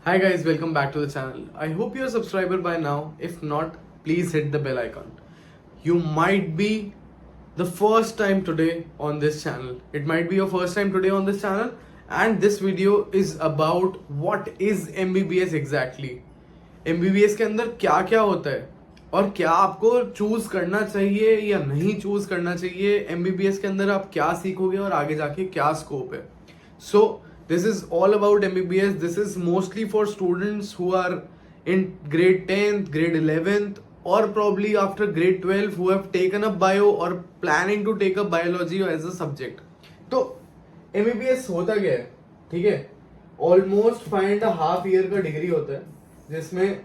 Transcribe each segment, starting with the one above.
Hi guys, welcome back to the channel. I hope you're a subscriber by now. If not, please hit the bell icon. You might be the first time today on this channel. It might be your first time today on this channel, and this video is about what is MBBS exactly. MBBS के अंदर क्या क्या होता है और क्या आपको choose करना चाहिए या नहीं चूज करना चाहिए. MBBS के अंदर आप क्या सीखोगे और आगे जाके क्या स्कोप है. So this is all about MBBS. This is mostly for students who are in grade 10th, grade 11th or probably after grade 12 who have taken up bio or planning to take up biology as a subject. तो MBBS होता क्या है, ठीक है. Almost 5.5 year का degree होता है जिसमें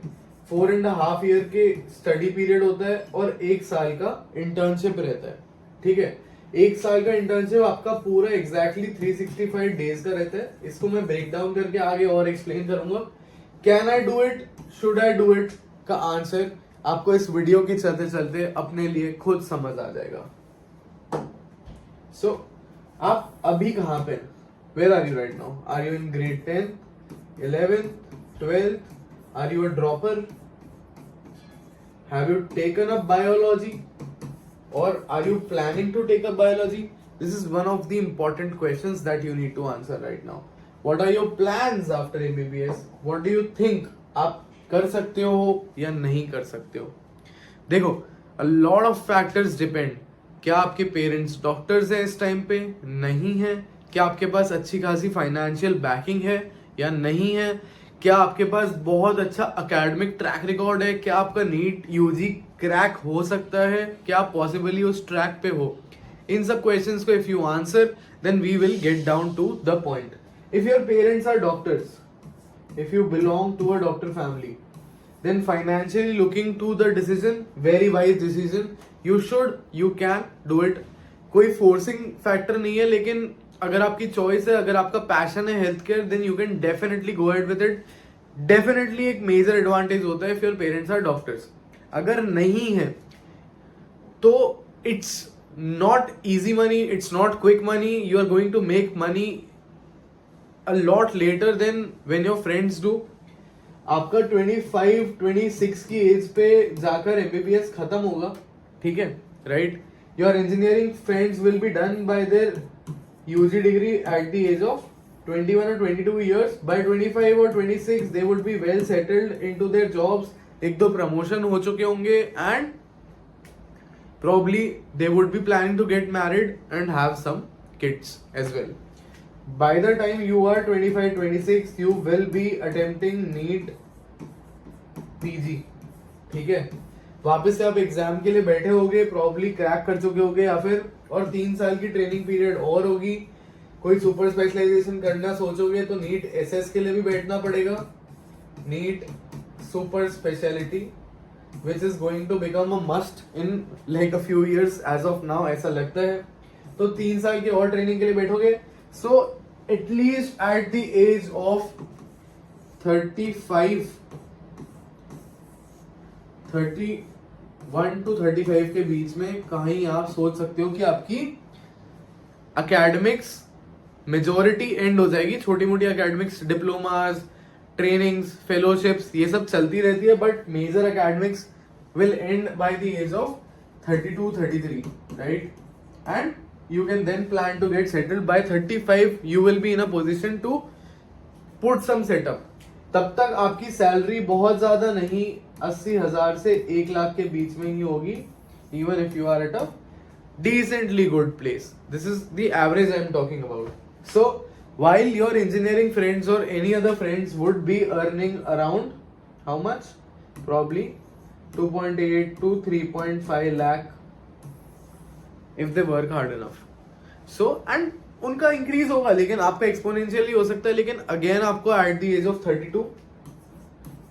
4.5 ईयर के स्टडी पीरियड होता है और 1 साल का इंटर्नशिप रहता है, ठीक है. 1 साल का इंटर्नशिप आपका पूरा एग्जैक्टली 365 डेज का रहता है. इसको मैं ब्रेक डाउन करके आगे और एक्सप्लेन करूंगा. Can I do it, should I do it का आंसर आपको इस वीडियो की चलते चलते अपने लिए खुद समझ आ जाएगा. सो आप अभी कहां पे, where are you right now? Are you in grade 10, 11, 12? Are you a dropper? Have you taken up biology? Or are you planning to take up biology? This is one of the important questions that you need to answer right now. What are your plans after MBBS? What do you think? आप कर सकते हो या नहीं कर सकते हो? देखो, a lot of factors depend. क्या आपके पेरेंट्स डॉक्टर्स हैं इस टाइम पे? नहीं है. क्या आपके पास अच्छी खासी फाइनेंशियल बैकिंग है या नहीं है? क्या आपके पास बहुत अच्छा अकेडमिक ट्रैक रिकॉर्ड है? क्या आपका नीट यूजी क्रैक हो सकता है? क्या आप पॉसिबली उस ट्रैक पे हो? इन सब क्वेश्चंस को if you answer then we will get down to the point. If your parents are doctors, if you belong to a doctor family, then financially looking to the decision, very wise decision, you should, you can do it. कोई forcing factor नहीं है, लेकिन अगर आपकी choice है, अगर आपका passion है health care, then you can definitely go ahead with it. Definitely एक मेजर एडवांटेज होता है if your parents are doctors. अगर नहीं है तो it's not easy money, it's not quick money. You are going to make money a lot later than when your friends do. आपका 25-26 की as पे जाकर एमबीबीएस खत्म होगा, ठीक है, right. Your engineering friends will be done by their UG degree at the age of 21 or 22 years. By 25 or 26 they would be well settled into their jobs. एक दो प्रमोशन हो चुके होंगे and probably they would be planning to get married and have some kids as well. By the time you are 25-26 you will be attempting NEET PG, ठीक है. वापस से आप एग्जाम के लिए बैठे होगे, प्रॉब्ली क्रैक कर चुके होगे या फिर और 3 साल की ट्रेनिंग पीरियड और होगी. कोई सुपर स्पेशलाइजेशन करना सोचोगे तो नीट एसएस के लिए भी बैठना पड़ेगा. NEET super speciality which is going to become a must in like a few years as of now, ऐसा लगता है. तो 3 साल की और ट्रेनिंग के लिए बैठोगे. So at least at the age of 31 to 35 के बीच में कहीं आप सोच सकते हो कि आपकी अकेडमिक्स मेजोरिटी एंड हो जाएगी. छोटी मोटी एकेडमिक्स, डिप्लोमास, ट्रेनिंग्स, फेलोशिप्स, ये सब चलती रहती है, but major academics will end by the age of 32-33, right. And you can then plan to get settled. By 35 you will be in a position to put some setup. तब तक आपकी salary बहुत ज्यादा नहीं, 80,000 से 1 लाख के बीच में ही होगी, even if you are at a decently good place. This is the average I am talking about. So while your engineering friends or any other friends would be earning around how much? Probably 2.8 to 3.5 lakh if they work hard enough. So and उनका increase होगा, लेकिन आपका exponentially हो सकता है. लेकिन again आपको eight the age of 32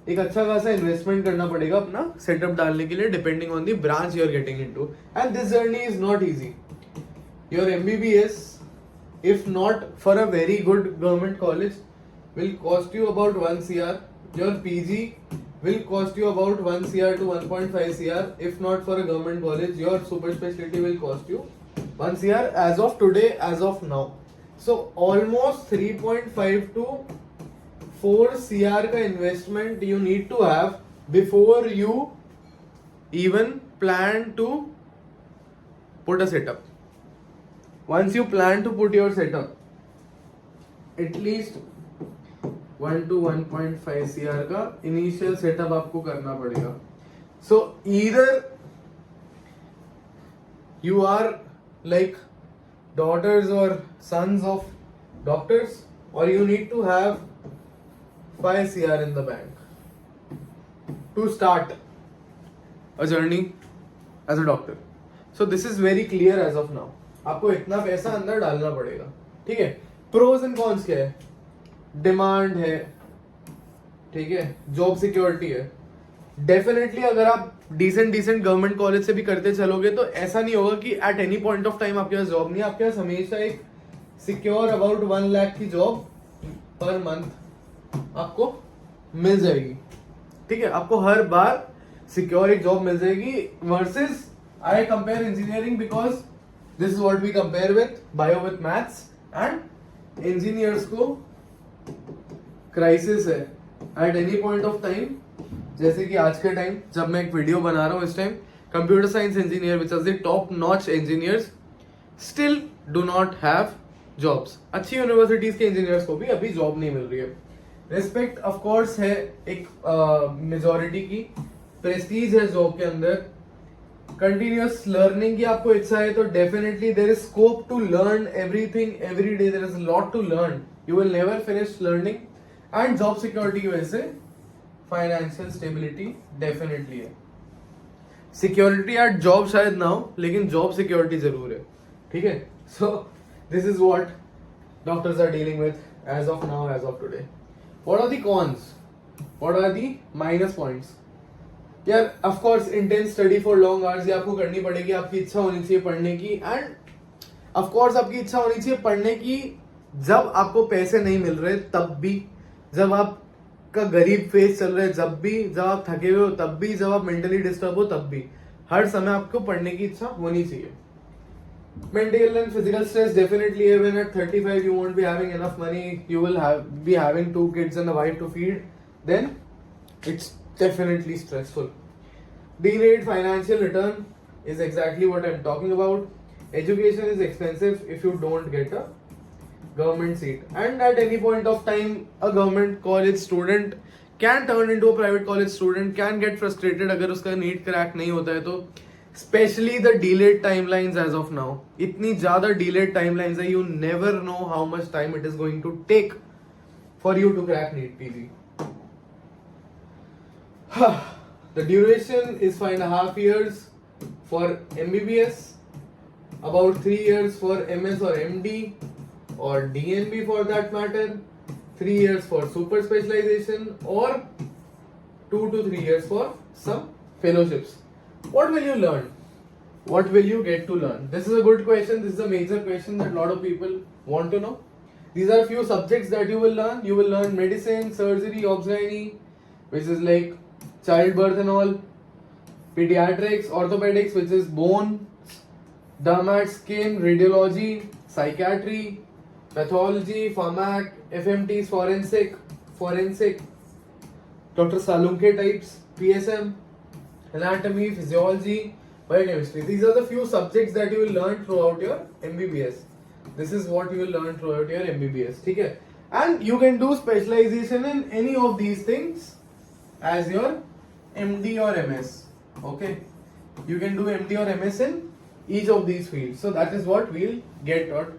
एक अच्छा खासा इन्वेस्टमेंट करना पड़ेगा अपना सेटअप डालने के लिए, depending on the branch you are getting into. And this journey is not easy. Your MBBS, if not for a very good government college, will cost you about 1 crore. Your PG will cost you about 1 crore to 1.5 crore. If not for a government college, your super specialty will cost you 1 crore as of today, as of now. So almost 3.5 to 4 CR का investment you need to have before you even plan to put a setup. Once you plan to put your setup, at least 1 to 1.5 CR का initial setup आपको करना पड़ेगा. So either you are like daughters or sons of doctors, or you need to have 5 CR in the bank to start a journey as a doctor. So this is very clear as of now. आपको इतना पैसा अंदर डालना पड़ेगा. ठीक है. Pros and cons क्या है? डिमांड है, ठीक है, जॉब सिक्योरिटी है. डेफिनेटली अगर आप डिसेंट गवर्नमेंट कॉलेज से भी करते चलोगे तो ऐसा नहीं होगा कि eight any point of time आपके पास जॉब नहीं है. आपके पास हमेशा एक सिक्योर अबाउट 1 लाख की जॉब पर मंथ आपको मिल जाएगी. ठीक है, आपको हर बार सिक्योर एक जॉब मिल जाएगी. Versus I compare engineering because this is what we compare with bio with maths, and engineers को क्राइसिस है at any point of time. जैसे कि आज के टाइम जब मैं एक वीडियो बना रहा हूँ, इस time computer science engineer which are the top notch engineers still do not have jobs. अच्छी यूनिवर्सिटीज के इंजीनियर्स को भी अभी जॉब नहीं मिल रही है. रिस्पेक्ट ऑफ कोर्स है एक मेजॉरिटी की, प्रेस्टीज है जॉब के अंदर, कंटिन्यूअस लर्निंग की आपको इच्छा है तो definitely there is scope to learn everything every day. There is lot to learn, you will never finish learning. And job security की वजह से फाइनेंशियल स्टेबिलिटी डेफिनेटली है. सिक्योरिटी एट जॉब शायद ना हो, लेकिन जॉब सिक्योरिटी जरूर है. ठीक है. So this is what doctors are dealing with as of now, as of today. What are the cons? What are the minus points? यार of course intense study for long hours ये आपको करनी पड़ेगी. आपकी इच्छा होनी चाहिए पढ़ने की, एंड ऑफ कोर्स आपकी इच्छा होनी चाहिए पढ़ने की जब आपको पैसे नहीं मिल रहे तब भी, जब आपका गरीब फेज चल रहा है जब भी, जब आप थके हुए हो तब भी, जब आप मेंटली डिस्टर्ब हो तब भी. हर समय आपको पढ़ने की इच्छा होनी चाहिए. Mental and physical stress definitely है. When at 35 you won't be having enough money, you will be having 2 kids and a wife to feed, then it's definitely stressful. Delayed financial return is exactly what I'm talking about. Education is expensive if you don't get a government seat, and at any point of time a government college student can turn into a private college student, can get frustrated अगर उसका NEET crack नहीं होता है तो. Especially the delayed timelines as of now. इतनी ज़्यादा delayed timelines है, you never know how much time it is going to take for you to crack NEET PG. The duration is 5.5 years for MBBS, about 3 years for MS or MD or DNB for that matter, 3 years for super specialization, or 2 to 3 years for some fellowships. What will you learn? What will you get to learn? This is a good question. This is a major question that a lot of people want to know. These are few subjects that you will learn. You will learn medicine, surgery, obs-gynae, which is like childbirth and all, pediatrics, orthopedics, which is bone, dermat, skin, radiology, psychiatry, pathology, pharmac, FMTs, forensic, Dr. Salunke types, PSM, anatomy, physiology, biochemistry. These are the few subjects that you will learn throughout your MBBS. This is what you will learn throughout your MBBS. ठीक है? And you can do specialization in any of these things as your MD or MS. Okay? You can do MD or MS in each of these fields. So that is what we'll get taught.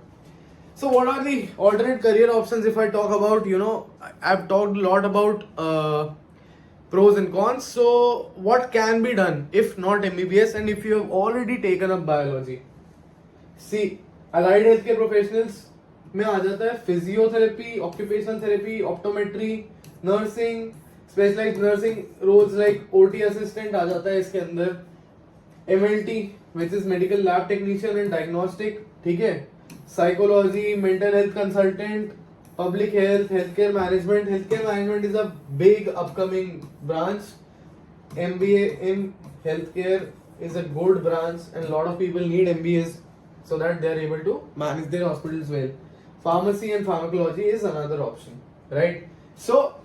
So what are the alternate career options? If I talk about, I've talked a lot about pros and cons. So what can be done if not MBBS and if you have already taken up biology? See, allied healthcare professionals में आ जाता है physiotherapy, occupational therapy, optometry, nursing, specialized nursing roles like OT assistant आ जाता है इसके अंदर, MLT which is medical lab technician and diagnostic, ठीक है, psychology, mental health consultant, public health, healthcare management. Healthcare management is a big upcoming branch. MBA in healthcare is a good branch and a lot of people need MBAs so that they are able to manage their hospitals well. Pharmacy and pharmacology is another option, right? So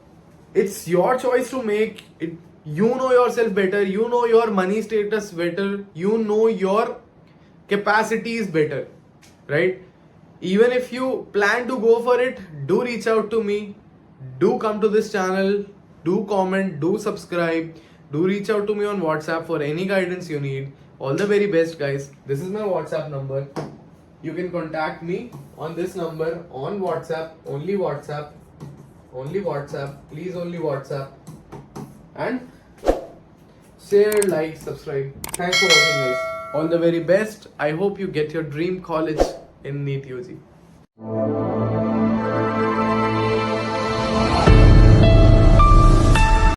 it's your choice to make it. You know yourself better, you know your money status better, you know your capacities better, right? Even if you plan to go for it, do reach out to me, do come to this channel, do comment, do subscribe, do reach out to me on WhatsApp for any guidance you need. All the very best, guys. This is my WhatsApp number. You can contact me on this number on WhatsApp, only WhatsApp, please, only WhatsApp. And share, like, subscribe. Thanks for watching, guys. All the very best. I hope you get your dream college in NEET UG.